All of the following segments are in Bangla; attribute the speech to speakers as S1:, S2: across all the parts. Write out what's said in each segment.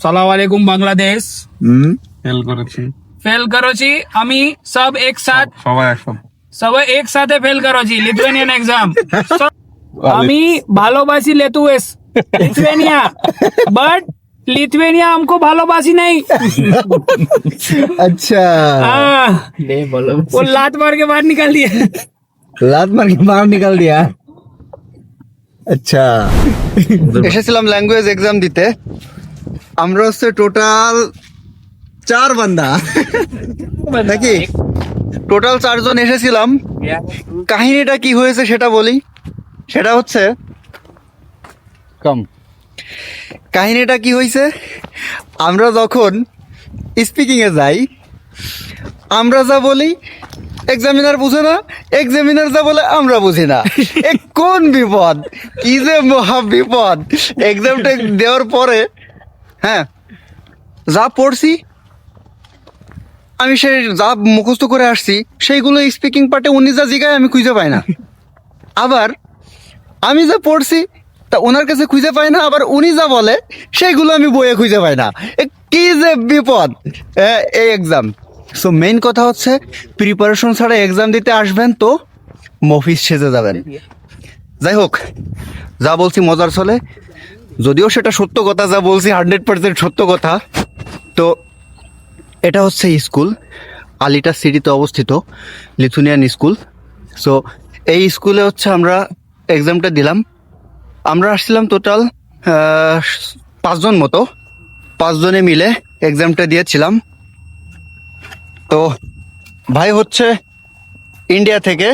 S1: সালাম আলাইকুম বাংলাদেশ। ফেল করেছি আমি সবাই একসাথে ফেল করেছি লিথুয়ানিয়ান এক্সাম। আমি ভালোবাসি লিথুয়ানিয়া বাট लिथुआनिया हमको भालोबासी नहीं।
S2: अच्छा
S1: वो लात मार के बाहर निकाल दिया।
S2: আচ্ছা এসেছিলাম ল্যাঙ্গুয়েজ এক্সাম দিতে। আমরা হচ্ছে টোটাল 4 বান্দা নাকি, টোটাল 4 জন এসেছিলাম। কাহিনীটা কি হয়েছে সেটা বলি। সেটা হচ্ছে কাহিনীটা কি হয়েছে, আমরা যখন স্পিকিং এ যাই আমরা যা বলি এক্সামিনার বুঝে না, এক্সামিনার যা বলে আমরা বুঝি না। এ কোন বিপদ, কি যে মহা বিপদ। এক্সামটা দেওয়ার পরে হ্যাঁ যা পড়ছি আমি সেই যা মুখস্থ করে আসছি সেইগুলো স্পিকিং পার্টে উনি যা জিগায় আমি খুঁজে পাই না। আবার আমি যা পড়ছি তা ওনার কাছে খুঁজে পাই না, আবার উনি যা বলে সেইগুলো আমি বইয়ে খুঁজে পাই না। কি যে বিপদ এই এক্সাম। সো মেইন কথা হচ্ছে প্রিপারেশন ছাড়া এক্সাম দিতে আসবেন তো মফিস সেজে যাবেন। যাই হোক, যা বলছি মজার চলে, যদিও সেটা সত্য কথা, যা বলছি 100% সত্য কথা। তো এটা হচ্ছে স্কুল, আলিটা সিটিতে অবস্থিত লিথুনিয়ান স্কুল। সো এই স্কুলে হচ্ছে আমরা এক্সামটা দিলাম। আমরা আসছিলাম টোটাল 5 জন মতো, 5 জনে মিলে এক্সামটা দিয়েছিলাম। তো ভাই হচ্ছে ইন্ডিয়া থেকে,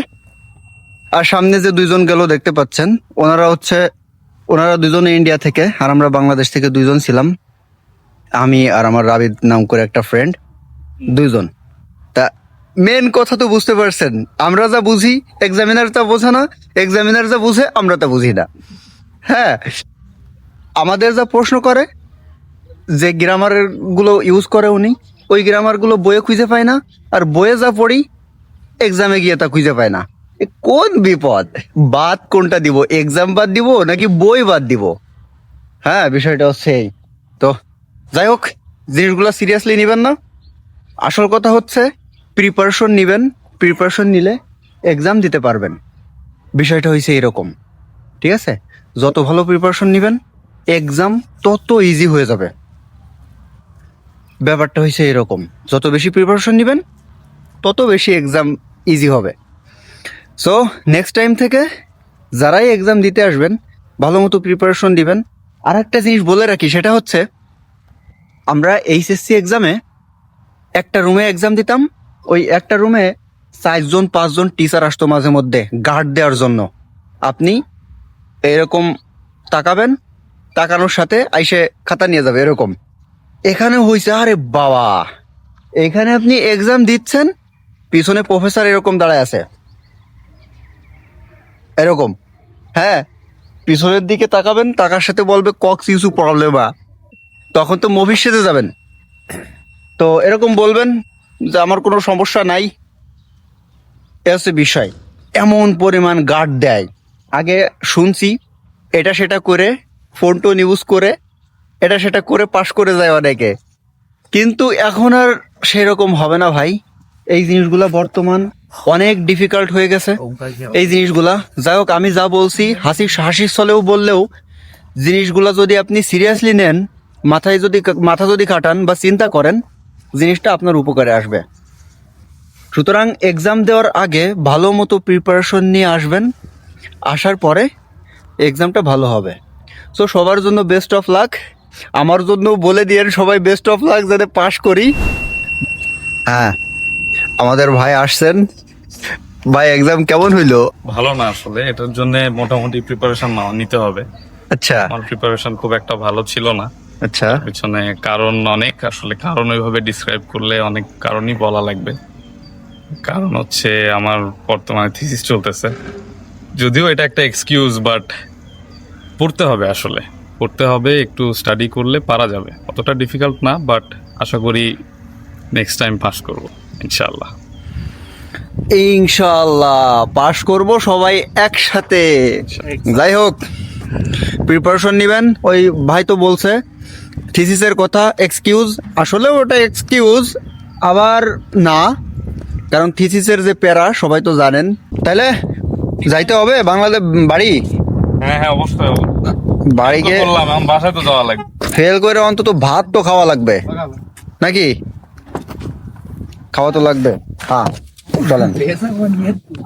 S2: আর সামনে যে 2 জন গেল দেখতে পাচ্ছেন ওনারা 2 জনে ইন্ডিয়া থেকে, আর আমরা বাংলাদেশ থেকে 2 জন ছিলাম, আমি আর আমার রাবিদ নাম করে একটা ফ্রেন্ড, 2 জন। তা মেন কথা তো বুঝতে পারছেন, আমরা যা বুঝি এক্সামিনার তা বোঝে না, এক্সামিনার যা বুঝে আমরা তা বুঝি না। হ্যাঁ, আমাদের যা প্রশ্ন করে, যে গ্রামার গুলো ইউজ করে উনি, ওই গ্রামার গুলো বইয়ে খুঁজে পায় না, আর বইয়ে যা পড়ি এক্সামে গিয়ে তা খুঁজে পায় না। কোন বিপদ, বাদ কোনটা দিব, এক্সাম বাদ দিব নাকি বই বাদ দিব? হ্যাঁ, বিষয়টা হচ্ছে এই। তো যাই হোক, জিনিসগুলো সিরিয়াসলি নিবেন না। আসল কথা হচ্ছে প্রিপারেশন নিবেন, প্রিপারেশন নিলে এক্সাম দিতে পারবেন। বিষয়টা হয়েছে এরকম, ঠিক আছে? যত ভালো প্রিপারেশন নিবেন এক্সাম তত ইজি হয়ে যাবে। ব্যাপারটা হয়েছে এরকম, যত বেশি প্রিপারেশন নিবেন তত বেশি এক্সাম ইজি হবে। সো নেক্সট টাইম থেকে যারাই এক্সাম দিতে আসবেন ভালো মতো প্রিপারেশন দিবেন। আর একটা জিনিস বলে রাখি, সেটা হচ্ছে আমরা এইচএসসি এক্সামে একটা রুমে এক্সাম দিতাম। ওই একটা রুমে 4 জন 5 জন টিচার আসতো মাঝে মধ্যে গার্ড দেওয়ার জন্য। আপনি এরকম তাকাবেন, তাকানোর সাথে আইসে খাতা নিয়ে যাবে এরকম। এখানে হয়েছে আরে বাবা, এখানে আপনি এক্সাম দিচ্ছেন, পিছনে প্রফেসর এরকম দাঁড়ায় আছে এরকম। হ্যাঁ, পিছনের দিকে তাকাবেন, তাকার সাথে বলবে কক্স ইস্যু প্রবলেমা, তখন তো মুভির সাথে যাবেন। তো এরকম বলবেন যে আমার কোনো সমস্যা নাই। এ হচ্ছে বিষয়, এমন পরিমাণ গার্ড দেয়। আগে শুনছি এটা সেটা করে, ফোন টোন ইউজ করে এটা সেটা করে পাশ করে যায় অনেকে, কিন্তু এখন আর সেরকম হবে না ভাই। এই জিনিসগুলা বর্তমান অনেক ডিফিকাল্ট হয়ে গেছে এই জিনিসগুলা। যাই হোক, আমি যা বলছি হাসির ছলেও বললেও জিনিসগুলা যদি আপনি সিরিয়াসলি নেন, মাথা যদি কাটান বা চিন্তা করেন, জিনিসটা আপনার উপকারে আসবে। সুতরাং এক্সাম দেওয়ার আগে ভালো মতো প্রিপারেশন নিয়ে আসবেন, আসার পরে এক্সামটা ভালো হবে। সো সবার জন্য বেস্ট অফ লাক। আমার জন্য বলে দিয়েন সবাই বেস্ট অফ লাক, যাতে পাশ করি। হ্যাঁ, আমাদের ভাই আসছেন। ভাই এক্সাম কেমন হইলো?
S3: ভালো না আসলে, এটার জন্য মোটামুটি প্রিপারেশন নিতে হবে।
S2: আচ্ছা,
S3: আমার প্রিপারেশন খুব একটা ভালো ছিল না।
S2: আচ্ছা,
S3: পিছনে কারণ অনেক, আসলে কারণ ওইভাবে ডিসক্রাইব করলে অনেক কারণই বলা লাগবে। কারণ হচ্ছে আমার বর্তমানে থিসিস চলতেছে, যদিও এটা একটা এক্সকিউজ, বাট পড়তে হবে, আসলে পড়তে হবে। একটু স্টাডি করলে পারা যাবে, অতটা ডিফিকাল্ট না, বাট আশা করি নেক্সট টাইম পাস করবো ইনশাআল্লাহ।
S2: ইনশাআল্লাহ পাশ করব সবাই একসাথে। যাই হোক, প্রিপারেশন নেবেন। ওই ভাই তো বলছে থিসিসের কথা এক্সকিউজ, আসলে ওটা এক্সকিউজ আবার না, কারণ থিসিসের যে প্যারা সবাই তো জানেন। তাহলে যাইতে হবে বাংলাদেশ বাড়ি।
S3: হ্যাঁ হ্যাঁ অবশ্যই
S2: বাড়ি
S3: তো
S2: গিয়ে
S3: করলাম, এখন বাসায় তো যাওয়া লাগবে।
S2: ফেল করে অন্তত ভাত তো খাওয়া লাগবে নাকি? খাওয়া তো লাগবে। হ্যাঁ চলেন।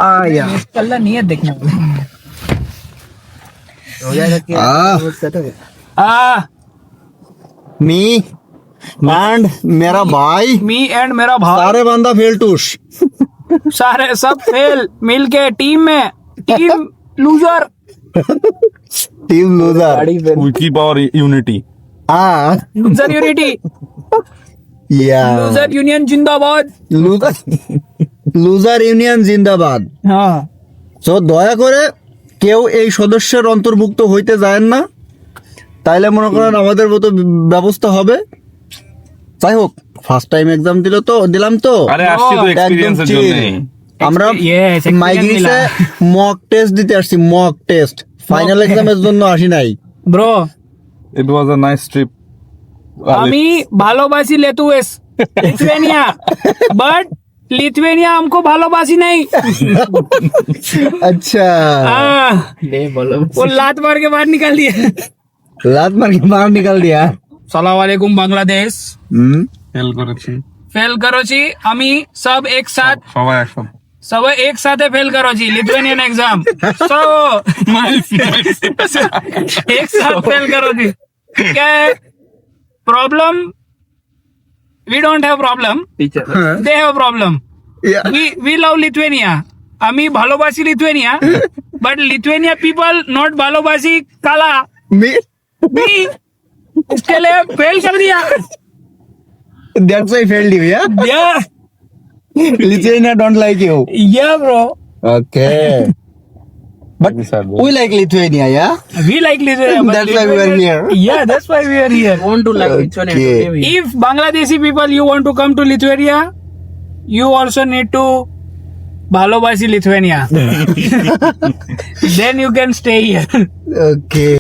S2: আয়া
S1: कल्ला नियत देखना हो जाएगा कि
S2: मी एंड मेरा भाई
S1: मी एंड मेरा भाई
S2: सारे बंदा फेल टूस।
S1: सारे सब फेल मिल के टीम में team loser
S2: team loser.
S3: We keep our unity.
S2: हाँ
S1: लूजर यूनिटी
S2: या
S1: लूजर यूनियन जिंदाबाद
S2: लूजर লুজার ইউনিয়ন জিন্দাবাদ।
S1: हाँ
S2: তো দয়া করে কেউ এই সদস্যের অন্তর্ভুক্ত হইতে যায় না, তাইলে মনে করেন আমাদের মতো ব্যবস্থা হবে। যাই হোক, ফার্স্ট টাইম এক্সাম দিলাম তো
S3: আরে আসছি তো
S2: একদম
S3: এক্সপেরিয়েন্সের
S2: chill।
S3: জন্য।
S2: আমরা
S1: Yes, experience
S2: মাইগ্রিসে মক টেস্ট দিতে আসছি, মক টেস্ট, ফাইনাল এক্সামের জন্য আসি নাই।
S1: Bro
S3: It was a nice trip.
S1: আমি ভালোবাসি লেতুয়েস লিথুয়েনিয়া বাট লিথুয়েনিয়া हमको ভালোবাসি नहीं
S2: अच्छा
S1: वो लात मार के बाहर निकाल दिया।
S2: लात मार के बाहर निकाल दिया।
S1: সালাম আলাইকুম বাংলাদেশ
S3: ফেল করেছি
S1: ফেল করেছি আমি সব এক সাথ
S3: সবাই একসাথে।
S1: সবাই এক সাথে ফেল করেছি লিথুয়েনিয়ান এক্সাম সব एक साथ फेल करो थी। क्या है problem? We don't have problem, they have problem.
S2: Yeah.
S1: We love Lithuania, আমি ভালোবাসি Lithuania but Lithuania people not ভালোবাসি काला
S2: Me-
S1: मी इसके लिए फेल कर दिया।
S2: That's why I failed you, yeah?
S1: Yeah,
S2: Lithuania don't like you.
S1: yeah bro,
S2: Okay. But we like Lithuania, yeah?
S1: we like Lithuania, but
S2: That's why we are here.
S1: Yeah, that's why we are here.
S4: want to like Lithuania
S2: Okay.
S4: to be.
S1: If Bangladeshi people you want to come to Lithuania, you also need to ভালোবাসি Lithuania. Then you can stay here.
S2: Okay.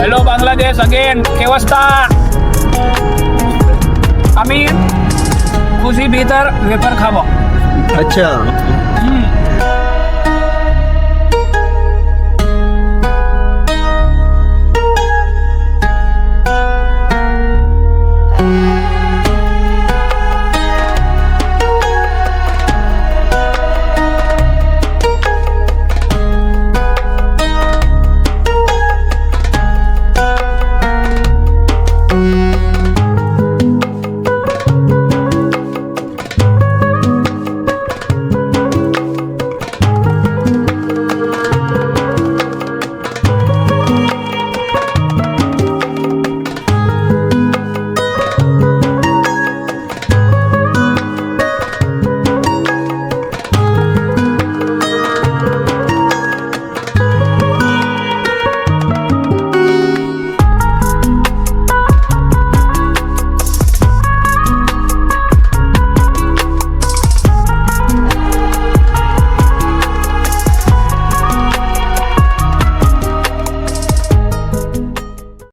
S1: Hello Bangladesh again. কি অবস্থা? আমি খুশি ভিতর ওয়েফার খাবো।
S2: अच्छा